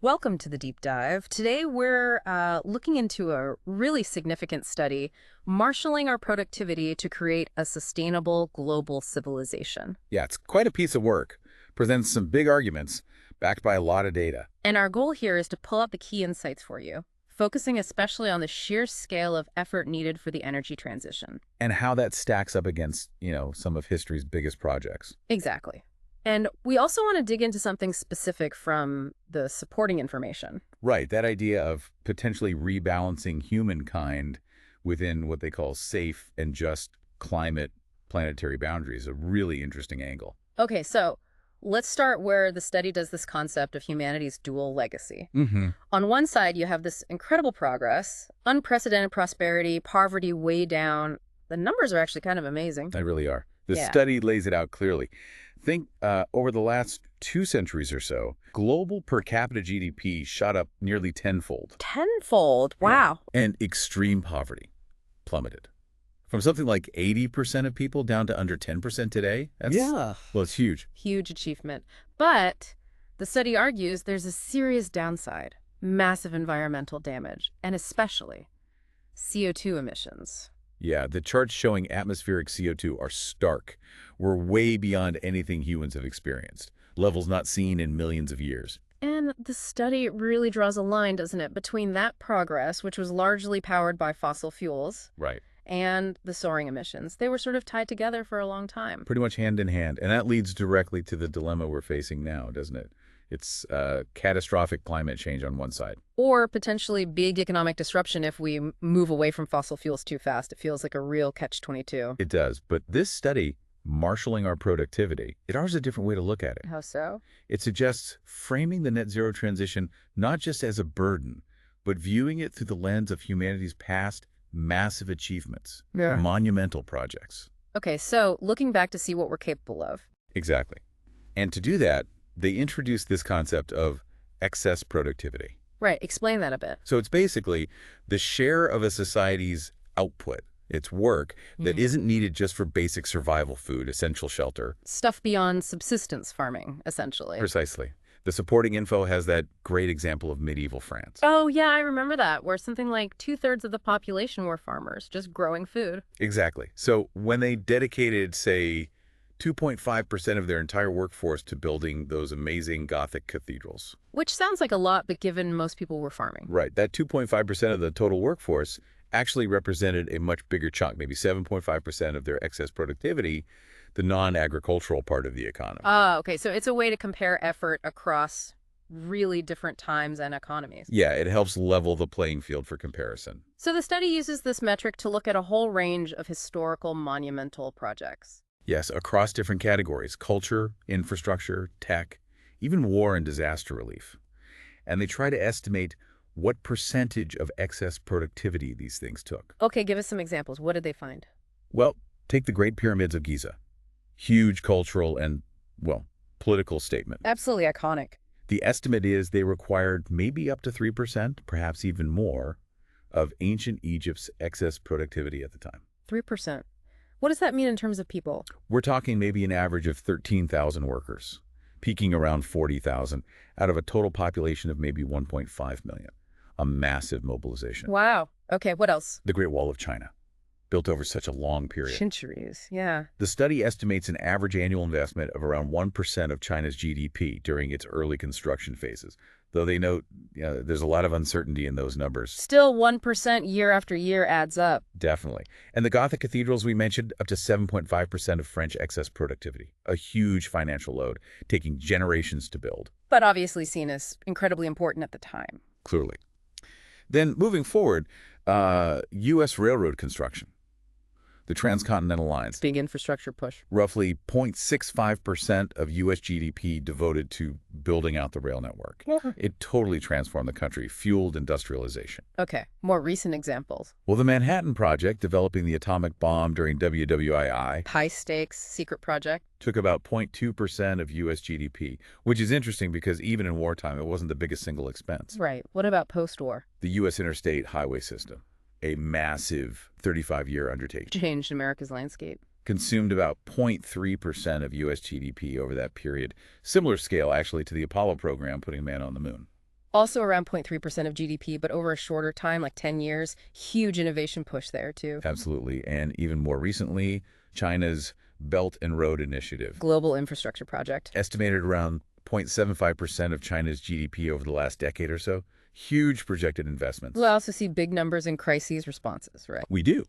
Welcome to the deep dive. Today we're looking into a really significant study, marshaling our productivity to create a sustainable global civilization. Yeah, it's quite a piece of work. Presents some big arguments, backed by a lot of data. And our goal here is to pull out the key insights for you, focusing especially on the sheer scale of effort needed for the energy transition. And how that stacks up against, some of history's biggest projects. Exactly. And we also want to dig into something specific from the supporting information. Right, that idea of potentially rebalancing humankind within what they call safe and just climate planetary boundaries, a really interesting angle. Okay, so let's start where the study does this concept of humanity's dual legacy. Mm-hmm. On one side, you have this incredible progress, unprecedented prosperity, poverty way down. The numbers are actually kind of amazing. They really are. The Yeah. study lays it out clearly. Think over the last 2 centuries or so, global per capita GDP shot up nearly tenfold. Tenfold. Yeah. Wow. And extreme poverty plummeted. From something like 80% of people down to under 10% today. Well, it's huge. Huge achievement. But the study argues there's a serious downside, massive environmental damage, and especially CO2 emissions. Yeah, the charts showing atmospheric CO2 are stark. We're way beyond anything humans have experienced, levels not seen in millions of years. And the study really draws a line, doesn't it, between that progress, which was largely powered by fossil fuels, Right. and the soaring emissions. They were sort of tied together for a long time. Pretty much hand in hand. And that leads directly to the dilemma we're facing now, doesn't it? It's catastrophic climate change on one side. Or potentially big economic disruption if we move away from fossil fuels too fast. It feels like a real catch-22. It does. But this study, marshaling our productivity, it offers a different way to look at it. How so? It suggests framing the net zero transition not just as a burden, but viewing it through the lens of humanity's past massive achievements, monumental projects. Okay, so looking back to see what we're capable of. Exactly. And to do that, they introduced this concept of excess productivity. Right, explain that a bit. So it's basically the share of a society's output, its work, that isn't needed just for basic survival food, essential shelter. Stuff beyond subsistence farming, essentially. Precisely. The supporting info has that great example of medieval France. Oh, yeah, I remember that, where something like 2/3 of the population were farmers, just growing food. Exactly. So when they dedicated, say, 2.5% of their entire workforce to building those amazing Gothic cathedrals. Which sounds like a lot, but given most people were farming. Right. That 2.5% of the total workforce actually represented a much bigger chunk, maybe 7.5% of their excess productivity, the non-agricultural part of the economy. Oh, okay, so it's a way to compare effort across really different times and economies. Yeah, it helps level the playing field for comparison. So the study uses this metric to look at a whole range of historical monumental projects. Yes, across different categories: culture, infrastructure, tech, even war and disaster relief. And they try to estimate what percentage of excess productivity these things took. Okay, give us some examples. What did they find? Well, take the Great Pyramids of Giza. Huge cultural and, well, political statement. Absolutely iconic. The estimate is they required maybe up to 3%, perhaps even more, of ancient Egypt's excess productivity at the time. 3%. What does that mean in terms of people? We're talking maybe an average of 13,000 workers, peaking around 40,000 out of a total population of maybe 1.5 million. A massive mobilization. Wow. Okay, what else? The Great Wall of China, built over such a long period. Centuries, yeah. The study estimates an average annual investment of around 1% of China's GDP during its early construction phases, though they note there's a lot of uncertainty in those numbers. Still 1% year after year adds up. Definitely. And the Gothic cathedrals we mentioned, up to 7.5% of French excess productivity, a huge financial load, taking generations to build. But obviously seen as incredibly important at the time. Clearly. Then moving forward, U.S. railroad construction. The transcontinental lines, Big infrastructure push. roughly 0.65% of U.S. GDP devoted to building out the rail network. Yeah. It totally transformed the country, fueled industrialization. Okay, more recent examples. Well, the Manhattan Project, developing the atomic bomb during WWII, High stakes, secret project. took about 0.2% of U.S. GDP, which is interesting because even in wartime, it wasn't the biggest single expense. Right. What about post-war? The U.S. interstate highway system, a massive 35-year undertaking, Changed America's landscape. consumed about 0.3% of U.S. GDP over that period. Similar scale, actually, to the Apollo program putting man on the moon. Also around 0.3% of GDP, but over a shorter time, like 10 years, huge innovation push there too. Absolutely. And even more recently, China's Belt and Road Initiative, Global infrastructure project. estimated around 0.75% of China's GDP over the last decade or so. Huge projected investments. We'll also see big numbers in crises responses, right? We do.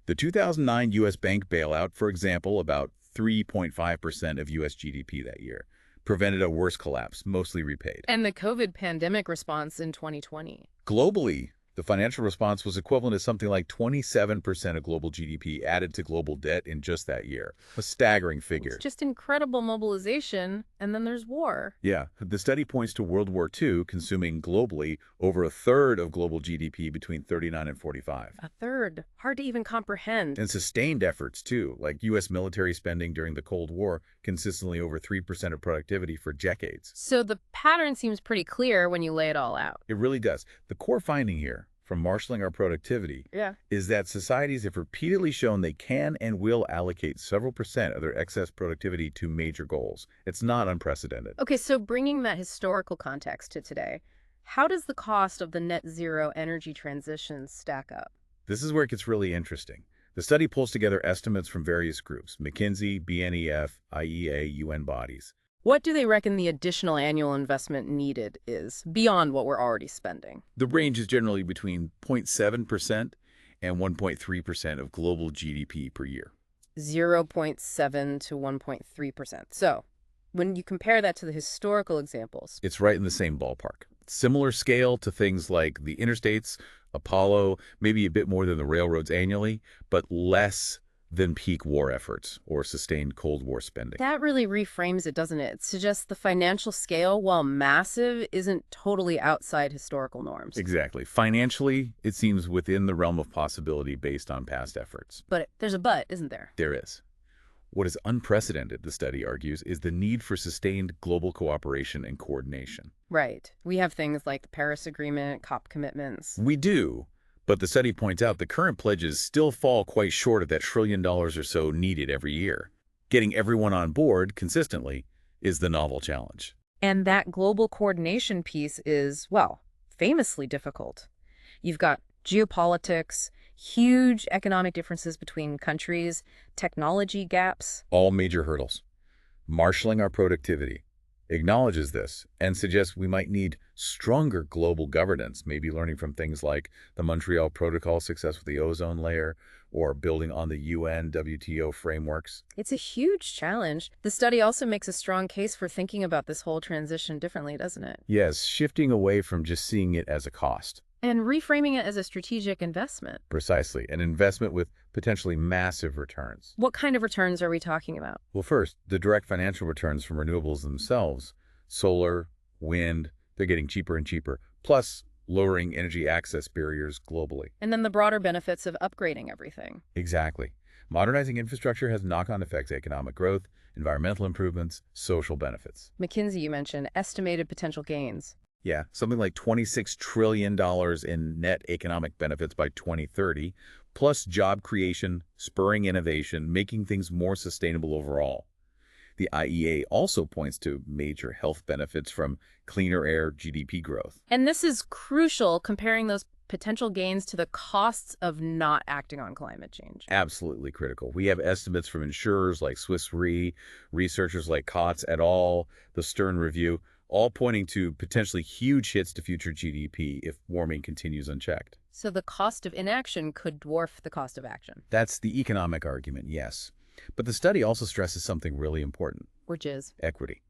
The 2009 U.S. bank bailout, for example, about 3.5% of U.S. GDP that year, prevented a worse collapse, mostly repaid. And the COVID pandemic response in 2020. Globally, the financial response was equivalent to something like 27% of global GDP added to global debt in just that year. A staggering figure. It's just incredible mobilization, and then there's war. Yeah, the study points to World War II consuming globally over a third of global GDP between 39 and 45. A third. Hard to even comprehend. And sustained efforts, too, like U.S. military spending during the Cold War, consistently over 3% of productivity for decades. So the pattern seems pretty clear when you lay it all out. It really does. The core finding here, from marshaling our productivity, is that societies have repeatedly shown they can and will allocate several percent of their excess productivity to major goals. It's not unprecedented. Okay, so bringing that historical context to today, how does the cost of the net zero energy transition stack up? This is where it gets really interesting. The study pulls together estimates from various groups, McKinsey, BNEF, IEA, UN bodies. What do they reckon the additional annual investment needed is beyond what we're already spending? The range is generally between 0.7% and 1.3% of global GDP per year. 0.7 to 1.3%. So when you compare that to the historical examples, It's right in the same ballpark. Similar scale to things like the interstates, Apollo, maybe a bit more than the railroads annually, but less than peak war efforts or sustained Cold War spending. that really reframes it, doesn't it? It suggests the financial scale, while massive, isn't totally outside historical norms. Exactly. Financially, it seems within the realm of possibility based on past efforts. But there's a but, isn't there? There is. What is unprecedented, the study argues, is the need for sustained global cooperation and coordination. Right. We have things like the Paris Agreement, COP commitments. We do, but the study points out the current pledges still fall quite short of that $1 trillion or so needed every year. Getting everyone on board consistently is the novel challenge. And that global coordination piece is, well, famously difficult. You've got geopolitics, huge economic differences between countries, technology gaps. All major hurdles. Marshaling our productivity acknowledges this and suggests we might need stronger global governance, maybe learning from things like the Montreal Protocol success with the ozone layer or building on the UN WTO frameworks. It's a huge challenge. The study also makes a strong case for thinking about this whole transition differently, doesn't it? Yes, shifting away from just seeing it as a cost. And reframing it as a strategic investment. Precisely, an investment with potentially massive returns. What kind of returns are we talking about? Well, first, the direct financial returns from renewables themselves, solar, wind, they're getting cheaper and cheaper, plus lowering energy access barriers globally. And then the broader benefits of upgrading everything. Exactly. Modernizing infrastructure has knock-on effects: economic growth, environmental improvements, social benefits. McKinsey, you mentioned, estimated potential gains. Yeah, something like $26 trillion in net economic benefits by 2030, plus job creation, spurring innovation, making things more sustainable overall. The IEA also points to major health benefits from cleaner air, GDP growth. And this is crucial, comparing those potential gains to the costs of not acting on climate change. Absolutely critical. We have estimates from insurers like Swiss Re, researchers like Kotz et al., the Stern Review, all pointing to potentially huge hits to future GDP if warming continues unchecked. So the cost of inaction could dwarf the cost of action. That's the economic argument, yes. But the study also stresses something really important: Which is? equity.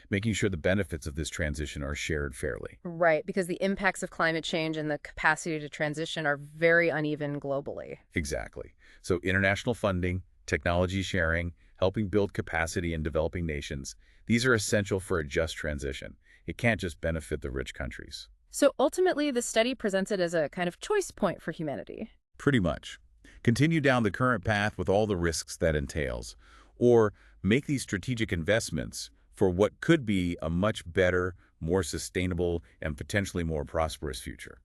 Making sure the benefits of this transition are shared fairly. Right, because the impacts of climate change and the capacity to transition are very uneven globally. Exactly. So international funding, technology sharing, helping build capacity in developing nations, these are essential for a just transition. It can't just benefit the rich countries. So ultimately, the study presents it as a kind of choice point for humanity. Pretty much. Continue down the current path with all the risks that entails, or make these strategic investments for what could be a much better, more sustainable, and potentially more prosperous future.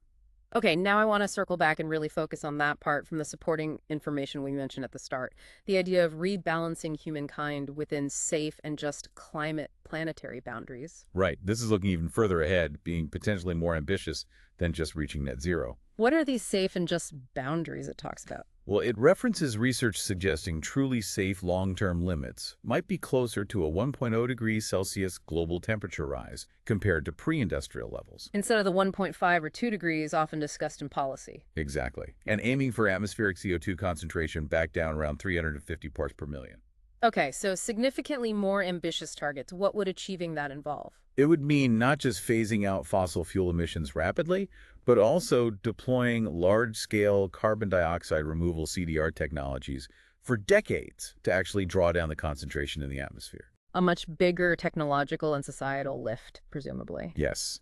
Okay, now I want to circle back and really focus on that part from the supporting information we mentioned at the start. The idea of rebalancing humankind within safe and just climate planetary boundaries. Right. This is looking even further ahead, being potentially more ambitious than just reaching net zero. What are these safe and just boundaries it talks about? Well, it references research suggesting truly safe long-term limits might be closer to a 1.0 degrees Celsius global temperature rise compared to pre-industrial levels. Instead of the 1.5 or 2 degrees often discussed in policy. Exactly. And aiming for atmospheric CO2 concentration back down around 350 parts per million. Okay, so significantly more ambitious targets. What would achieving that involve? It would mean not just phasing out fossil fuel emissions rapidly, but also deploying large-scale carbon dioxide removal CDR technologies for decades to actually draw down the concentration in the atmosphere. A much bigger technological and societal lift, presumably. Yes.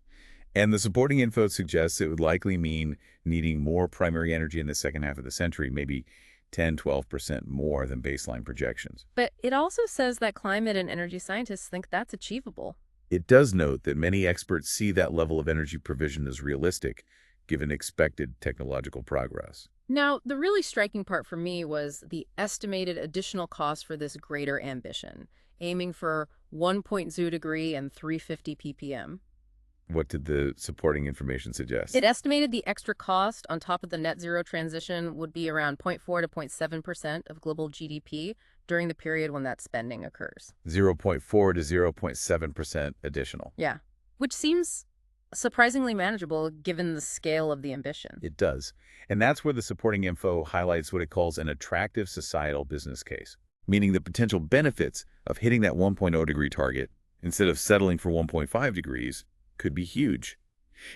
And the supporting info suggests it would likely mean needing more primary energy in the second half of the century, maybe 10–12% more than baseline projections. But it also says that climate and energy scientists think that's achievable. It does note that many experts see that level of energy provision as realistic, given expected technological progress. Now, the really striking part for me was the estimated additional cost for this greater ambition, aiming for 1.0 degree and 350 ppm. What did the supporting information It suggest? estimated the extra cost on top of the net zero transition would be around 0.4 to 0.7% of global GDP during the period when that spending occurs. 0.4 to 0.7% additional. Yeah, which seems surprisingly manageable given the scale of the ambition. It does. And that's where the supporting info highlights what it calls an attractive societal business case, meaning the potential benefits of hitting that 1.0 degree target instead of settling for 1.5 degrees could be huge.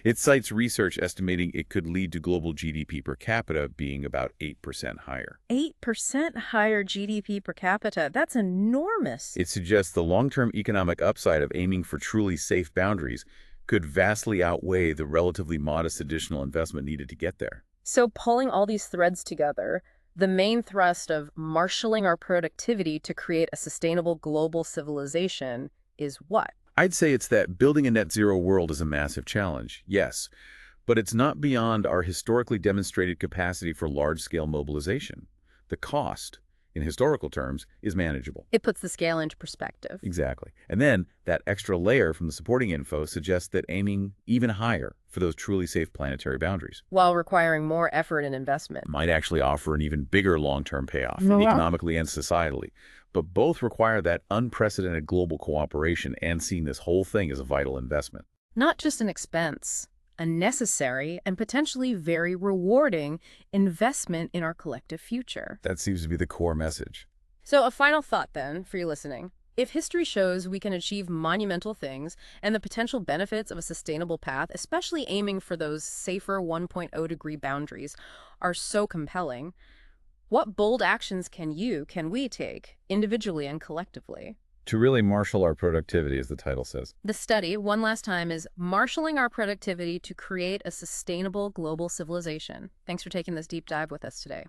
It cites research estimating it could lead to global GDP per capita being about 8% higher. 8% higher GDP per capita. That's enormous. It suggests the long-term economic upside of aiming for truly safe boundaries could vastly outweigh the relatively modest additional investment needed to get there. So pulling all these threads together, the main thrust of marshaling our productivity to create a sustainable global civilization is what? I'd say it's that building a net zero world is a massive challenge, yes, but it's not beyond our historically demonstrated capacity for large-scale mobilization. The cost, in historical terms, is manageable. It puts the scale into perspective. Exactly. And then that extra layer from the supporting info suggests that aiming even higher for those truly safe planetary boundaries While requiring more effort and investment. might actually offer an even bigger long-term payoff, Yeah. economically and societally. But both require that unprecedented global cooperation and seeing this whole thing as a vital investment. Not just an expense, a necessary and potentially very rewarding investment in our collective future. That seems to be the core message. So a final thought then for you listening. If history shows we can achieve monumental things and the potential benefits of a sustainable path, especially aiming for those safer 1.0 degree boundaries, are so compelling, what bold actions can we take individually and collectively? To really marshal our productivity, as the title says. The study, one last time, is Marshalling Our Productivity to Create a Sustainable Global Civilization. Thanks for taking this deep dive with us today.